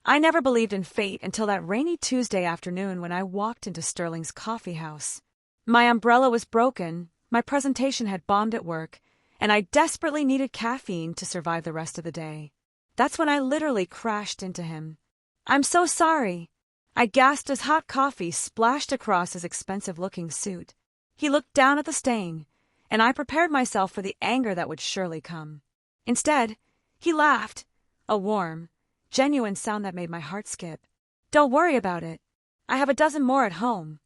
I never believed in fate until that rainy Tuesday afternoon when I walked into Sterling's coffee house. My umbrella was broken, my presentation had bombed at work, and I desperately needed caffeine to survive the rest of the day. That's when I literally crashed into him. "I'm so sorry," I gasped as hot coffee splashed across his expensive-looking suit. He looked down at the stain, and I prepared myself for the anger that would surely come. Instead, he laughed, a warm, genuine sound that made my heart skip. "Don't worry about it. I have a dozen more at home."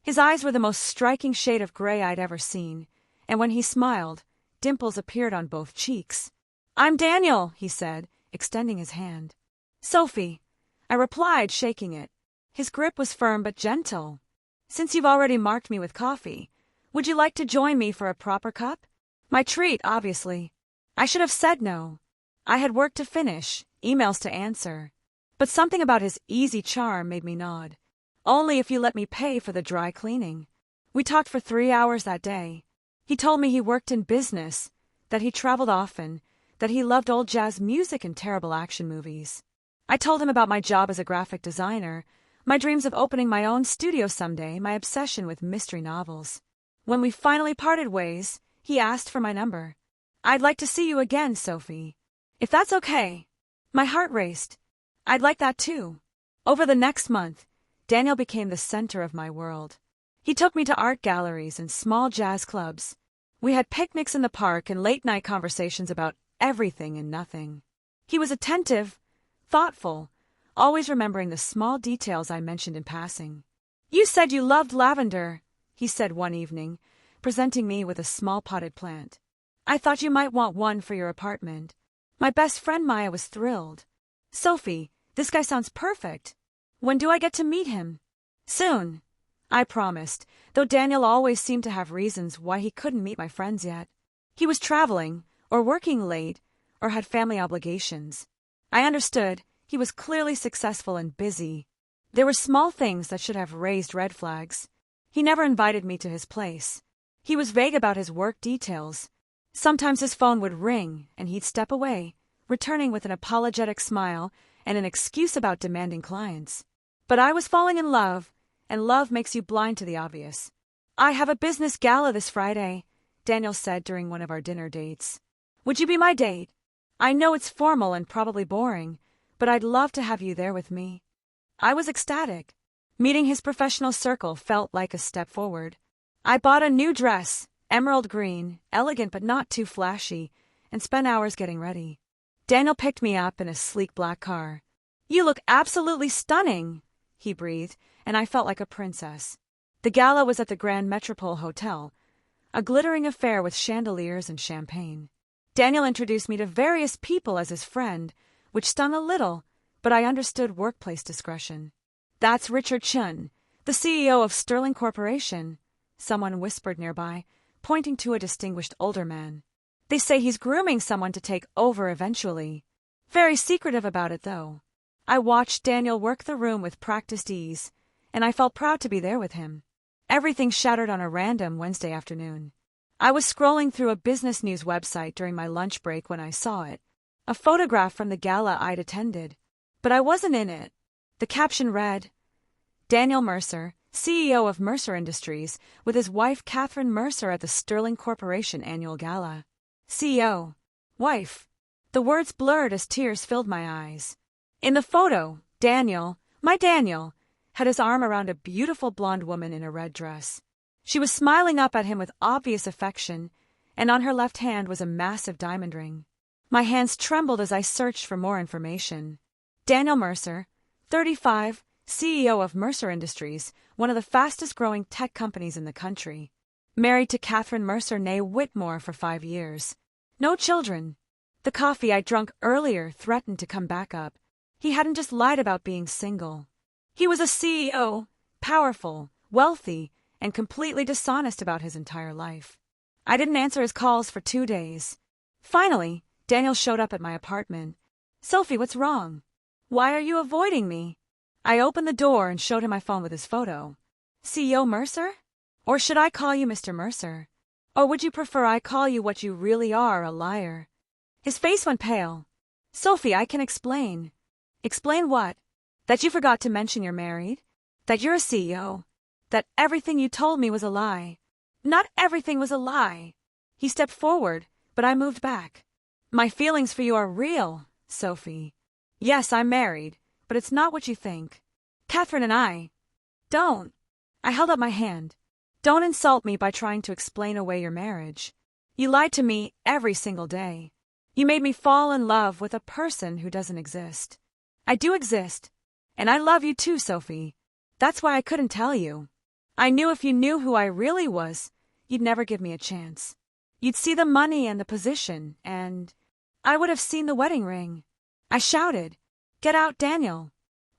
His eyes were the most striking shade of gray I'd ever seen, and when he smiled, dimples appeared on both cheeks. "I'm Daniel," he said, extending his hand. "Sophie," I replied, shaking it. His grip was firm but gentle. "Since you've already marked me with coffee, would you like to join me for a proper cup?" My treat, obviously. I should have said no. I had work to finish, emails to answer. But something about his easy charm made me nod. "Only if you let me pay for the dry cleaning." We talked for 3 hours that day. He told me he worked in business, that he traveled often, that he loved old jazz music and terrible action movies. I told him about my job as a graphic designer, my dreams of opening my own studio someday, my obsession with mystery novels. When we finally parted ways, he asked for my number. "I'd like to see you again, Sophie. If that's okay." My heart raced. I'd like that too. Over the next month, Daniel became the center of my world. He took me to art galleries and small jazz clubs. We had picnics in the park and late-night conversations about everything and nothing. He was attentive, thoughtful, always remembering the small details I mentioned in passing. "You said you loved lavender," he said one evening, presenting me with a small potted plant. "I thought you might want one for your apartment." My best friend Maya was thrilled. "Sophie, this guy sounds perfect. When do I get to meet him?" "Soon," I promised, though Daniel always seemed to have reasons why he couldn't meet my friends yet. He was traveling, or working late, or had family obligations. I understood. He was clearly successful and busy. There were small things that should have raised red flags. He never invited me to his place. He was vague about his work details. Sometimes his phone would ring, and he'd step away, returning with an apologetic smile and an excuse about demanding clients. But I was falling in love, and love makes you blind to the obvious. "I have a business gala this Friday," Daniel said during one of our dinner dates. "Would you be my date? I know it's formal and probably boring, but I'd love to have you there with me." I was ecstatic. Meeting his professional circle felt like a step forward. I bought a new dress, emerald green, elegant but not too flashy, and spent hours getting ready. Daniel picked me up in a sleek black car. "You look absolutely stunning," he breathed, and I felt like a princess. The gala was at the Grand Metropole Hotel, a glittering affair with chandeliers and champagne. Daniel introduced me to various people as his friend, which stung a little, but I understood workplace discretion. "That's Richard Chun, the CEO of Sterling Corporation," someone whispered nearby, pointing to a distinguished older man. "They say he's grooming someone to take over eventually. Very secretive about it, though." I watched Daniel work the room with practiced ease, and I felt proud to be there with him. Everything shattered on a random Wednesday afternoon. I was scrolling through a business news website during my lunch break when I saw it, a photograph from the gala I'd attended. But I wasn't in it. The caption read, "Daniel Mercer, CEO of Mercer Industries, with his wife Catherine Mercer at the Sterling Corporation Annual Gala." CEO. Wife. The words blurred as tears filled my eyes. In the photo, Daniel, my Daniel, had his arm around a beautiful blonde woman in a red dress. She was smiling up at him with obvious affection, and on her left hand was a massive diamond ring. My hands trembled as I searched for more information. Daniel Mercer, 35, CEO of Mercer Industries, one of the fastest-growing tech companies in the country. Married to Catherine Mercer née Whitmore for 5 years. No children. The coffee I drunk earlier threatened to come back up. He hadn't just lied about being single. He was a CEO, powerful, wealthy, and completely dishonest about his entire life. I didn't answer his calls for 2 days. Finally, Daniel showed up at my apartment. "Sophie, what's wrong? Why are you avoiding me?" I opened the door and showed him my phone with his photo. "CEO Mercer? Or should I call you Mr. Mercer? Or would you prefer I call you what you really are, a liar?" His face went pale. "Sophie, I can explain." "Explain what?" That you forgot to mention you're married? That you're a CEO? That everything you told me was a lie? Not everything was a lie. He stepped forward, but I moved back. My feelings for you are real, Sophie. Yes, I'm married, but it's not what you think. Catherine and I. Don't. I held up my hand. Don't insult me by trying to explain away your marriage. You lied to me every single day. You made me fall in love with a person who doesn't exist. I do exist. And I love you too, Sophie. That's why I couldn't tell you. I knew if you knew who I really was, you'd never give me a chance. You'd see the money and the position, and I would have seen the wedding ring. I shouted, "Get out, Daniel.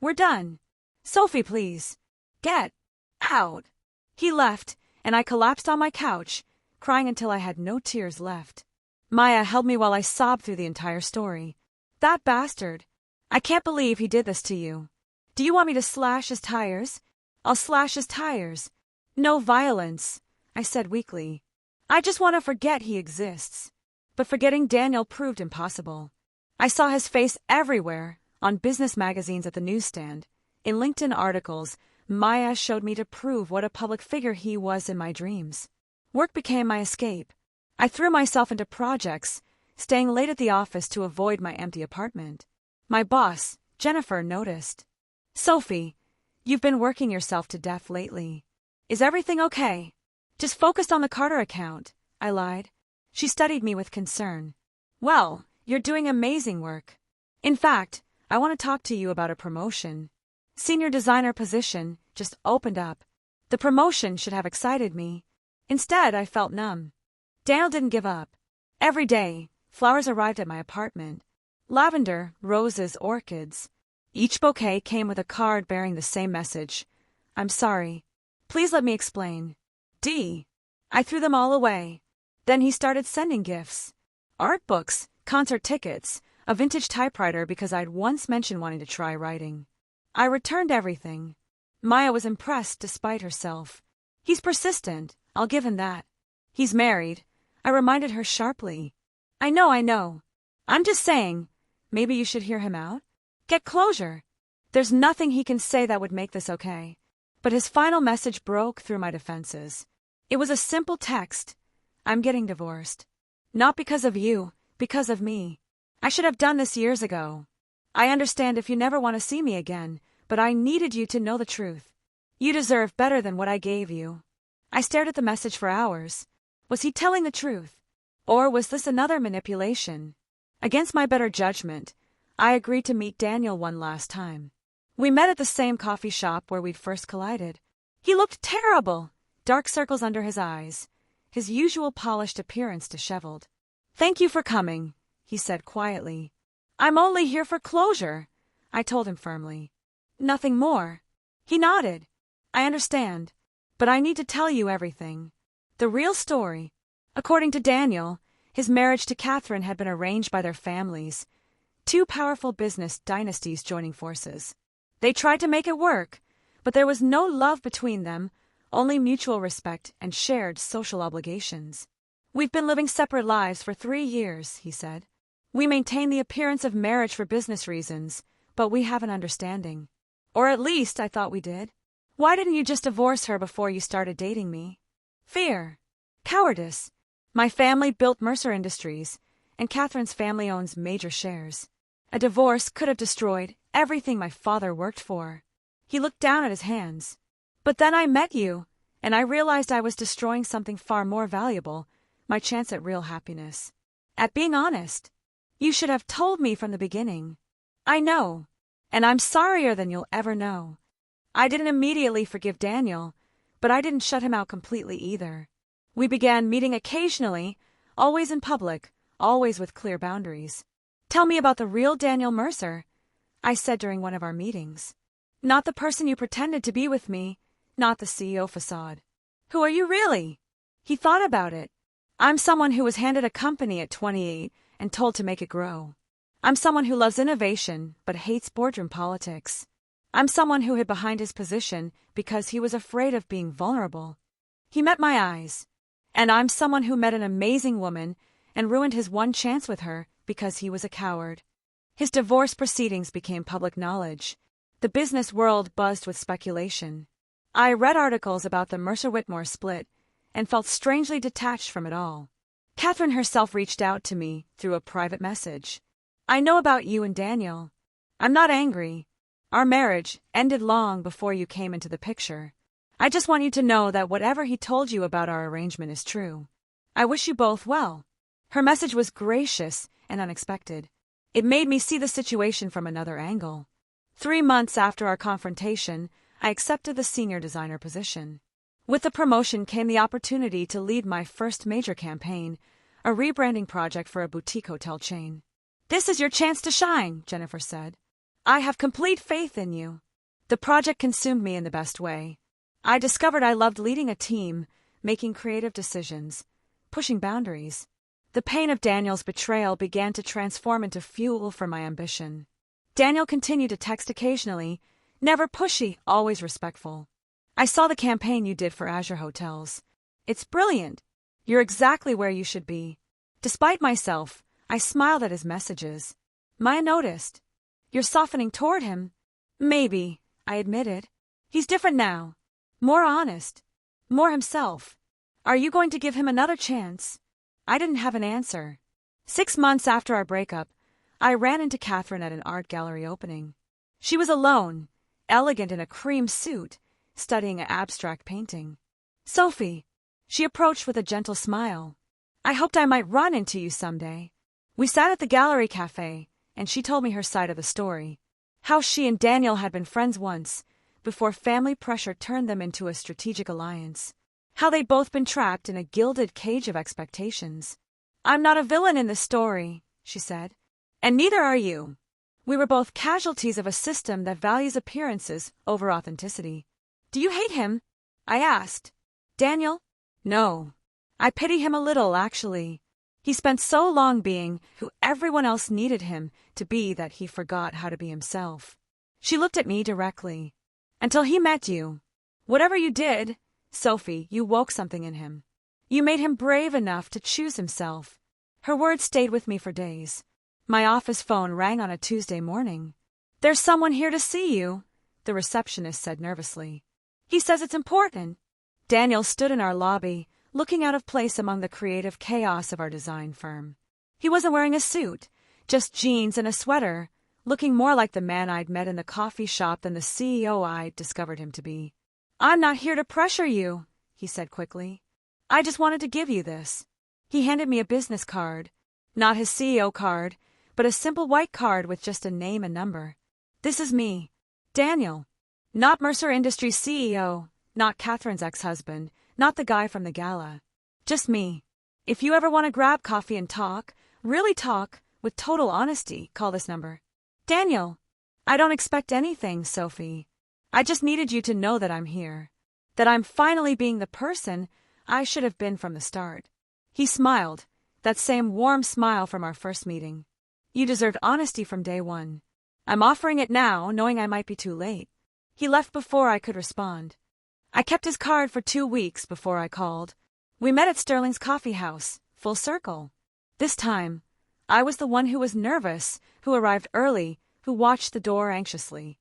We're done. Sophie, please. Get out." He left, and I collapsed on my couch, crying until I had no tears left. Maya held me while I sobbed through the entire story. That bastard. I can't believe he did this to you. Do you want me to slash his tires? I'll slash his tires. No violence, I said weakly. I just want to forget he exists. But forgetting Daniel proved impossible. I saw his face everywhere, on business magazines at the newsstand. In LinkedIn articles, Maya showed me to prove what a public figure he was in my dreams. Work became my escape. I threw myself into projects, staying late at the office to avoid my empty apartment. My boss, Jennifer, noticed. "Sophie, you've been working yourself to death lately. Is everything okay?" "Just focused on the Carter account," I lied. She studied me with concern. "Well, you're doing amazing work. In fact, I want to talk to you about a promotion. Senior designer position just opened up. The promotion should have excited me. Instead, I felt numb. Daniel didn't give up. Every day, flowers arrived at my apartment. Lavender, roses, orchids. Each bouquet came with a card bearing the same message. "I'm sorry. Please let me explain." I threw them all away. Then he started sending gifts. Art books, concert tickets, a vintage typewriter because I'd once mentioned wanting to try writing. I returned everything. Maya was impressed despite herself. He's persistent, I'll give him that. He's married, I reminded her sharply. I know. I'm just saying, maybe you should hear him out. Get closure. There's nothing he can say that would make this okay. But his final message broke through my defenses. It was a simple text. I'm getting divorced. Not because of you, because of me. I should have done this years ago. I understand if you never want to see me again, but I needed you to know the truth. You deserve better than what I gave you. I stared at the message for hours. Was he telling the truth? Or was this another manipulation? Against my better judgment, I agreed to meet Daniel one last time. We met at the same coffee shop where we'd first collided. He looked terrible, dark circles under his eyes, his usual polished appearance disheveled. "Thank you for coming," he said quietly. "I'm only here for closure," I told him firmly. "Nothing more." He nodded. "I understand, but I need to tell you everything. The real story. According to Daniel, his marriage to Catherine had been arranged by their families, two powerful business dynasties joining forces. They tried to make it work, but there was no love between them, only mutual respect and shared social obligations. "We've been living separate lives for 3 years," he said. "We maintain the appearance of marriage for business reasons, but we have an understanding. Or at least I thought we did. Why didn't you just divorce her before you started dating me?" "Fear. Cowardice. My family built Mercer Industries, and Catherine's family owns major shares. A divorce could have destroyed everything my father worked for." He looked down at his hands. "But then I met you, and I realized I was destroying something far more valuable, my chance at real happiness. At being honest. You should have told me from the beginning." "I know, and I'm sorrier than you'll ever know. I didn't immediately forgive Daniel, but I didn't shut him out completely either. We began meeting occasionally, always in public, always with clear boundaries. "Tell me about the real Daniel Mercer," I said during one of our meetings. "Not the person you pretended to be with me, not the CEO facade. Who are you really?" He thought about it. "I'm someone who was handed a company at 28 and told to make it grow. I'm someone who loves innovation but hates boardroom politics. I'm someone who hid behind his position because he was afraid of being vulnerable." He met my eyes. "And I'm someone who met an amazing woman and ruined his one chance with her because he was a coward." His divorce proceedings became public knowledge. The business world buzzed with speculation. I read articles about the Mercer-Whitmore split and felt strangely detached from it all. Catherine herself reached out to me through a private message. "I know about you and Daniel. I'm not angry. Our marriage ended long before you came into the picture. I just want you to know that whatever he told you about our arrangement is true. I wish you both well." Her message was gracious and unexpected. It made me see the situation from another angle. 3 months after our confrontation, I accepted the senior designer position. With the promotion came the opportunity to lead my first major campaign, a rebranding project for a boutique hotel chain. "This is your chance to shine," Jennifer said. "I have complete faith in you." The project consumed me in the best way. I discovered I loved leading a team, making creative decisions, pushing boundaries. The pain of Daniel's betrayal began to transform into fuel for my ambition. Daniel continued to text occasionally, never pushy, always respectful. "I saw the campaign you did for Azure Hotels. It's brilliant. You're exactly where you should be." Despite myself, I smiled at his messages. "Maya noticed. You're softening toward him." "Maybe," I admitted. "He's different now. More honest. More himself. Are you going to give him another chance?" I didn't have an answer. 6 months after our breakup, I ran into Catherine at an art gallery opening. She was alone, elegant in a cream suit, studying abstract painting. "Sophie," she approached with a gentle smile. "I hoped I might run into you someday." We sat at the gallery cafe, and she told me her side of the story. How she and Daniel had been friends once, before family pressure turned them into a strategic alliance. How they'd both been trapped in a gilded cage of expectations. "I'm not a villain in this story," she said. "And neither are you. We were both casualties of a system that values appearances over authenticity." "Do you hate him?" I asked. "Daniel? No. I pity him a little, actually. He spent so long being who everyone else needed him to be that he forgot how to be himself." She looked at me directly. "Until he met you. Whatever you did, Sophie, you woke something in him. You made him brave enough to choose himself." Her words stayed with me for days. My office phone rang on a Tuesday morning. "There's someone here to see you," the receptionist said nervously. "He says it's important." Daniel stood in our lobby, looking out of place among the creative chaos of our design firm. He wasn't wearing a suit, just jeans and a sweater, looking more like the man I'd met in the coffee shop than the CEO I'd discovered him to be. "I'm not here to pressure you," he said quickly. "I just wanted to give you this." He handed me a business card. Not his CEO card, but a simple white card with just a name and number. "This is me, Daniel. Not Mercer Industries CEO, not Catherine's ex-husband, not the guy from the gala. Just me. If you ever want to grab coffee and talk, really talk, with total honesty, call this number." "Daniel, I don't expect anything, Sophie. I just needed you to know that I'm here. That I'm finally being the person I should have been from the start." He smiled, that same warm smile from our first meeting. "You deserved honesty from day one. I'm offering it now, knowing I might be too late." He left before I could respond. I kept his card for 2 weeks before I called. We met at Sterling's Coffee House, full circle. This time, I was the one who was nervous, who arrived early, who watched the door anxiously.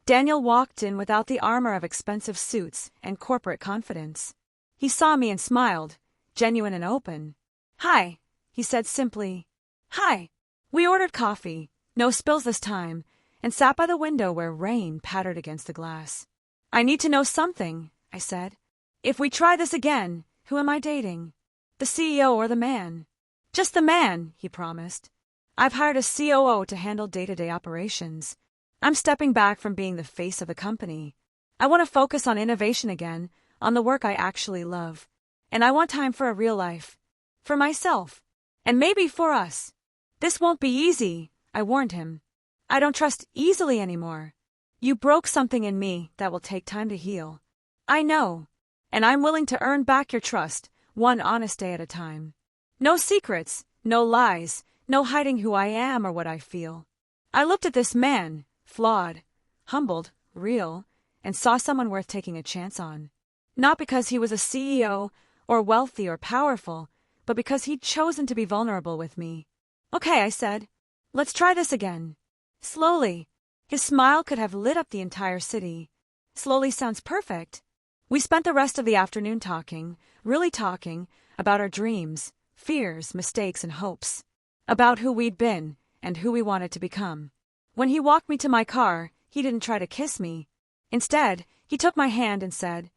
Daniel walked in without the armor of expensive suits and corporate confidence. He saw me and smiled, genuine and open. "Hi," he said simply. "Hi." We ordered coffee, no spills this time, and sat by the window where rain pattered against the glass. "I need to know something," I said. "If we try this again, who am I dating? The CEO or the man?" "Just the man," he promised. "I've hired a COO to handle day-to-day operations. I'm stepping back from being the face of the company. I want to focus on innovation again, on the work I actually love. And I want time for a real life. For myself. And maybe for us. This won't be easy," I warned him. "I don't trust easily anymore. You broke something in me that will take time to heal. I know. And I'm willing to earn back your trust, one honest day at a time. No secrets, no lies, no hiding who I am or what I feel." I looked at this man, flawed, humbled, real, and saw someone worth taking a chance on. Not because he was a CEO or wealthy or powerful, but because he'd chosen to be vulnerable with me. "Okay," I said. "Let's try this again." Slowly. His smile could have lit up the entire city. Slowly sounds perfect. We spent the rest of the afternoon talking, really talking, about our dreams, fears, mistakes, and hopes. About who we'd been and who we wanted to become. When he walked me to my car, he didn't try to kiss me. Instead, he took my hand and said,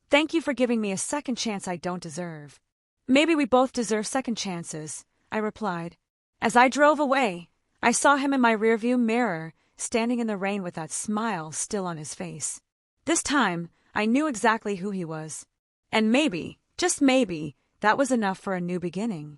"Thank you for giving me a second chance I don't deserve." "Maybe we both deserve second chances," I replied. As I drove away, I saw him in my rearview mirror, standing in the rain with that smile still on his face. This time, I knew exactly who he was. And maybe, just maybe, that was enough for a new beginning.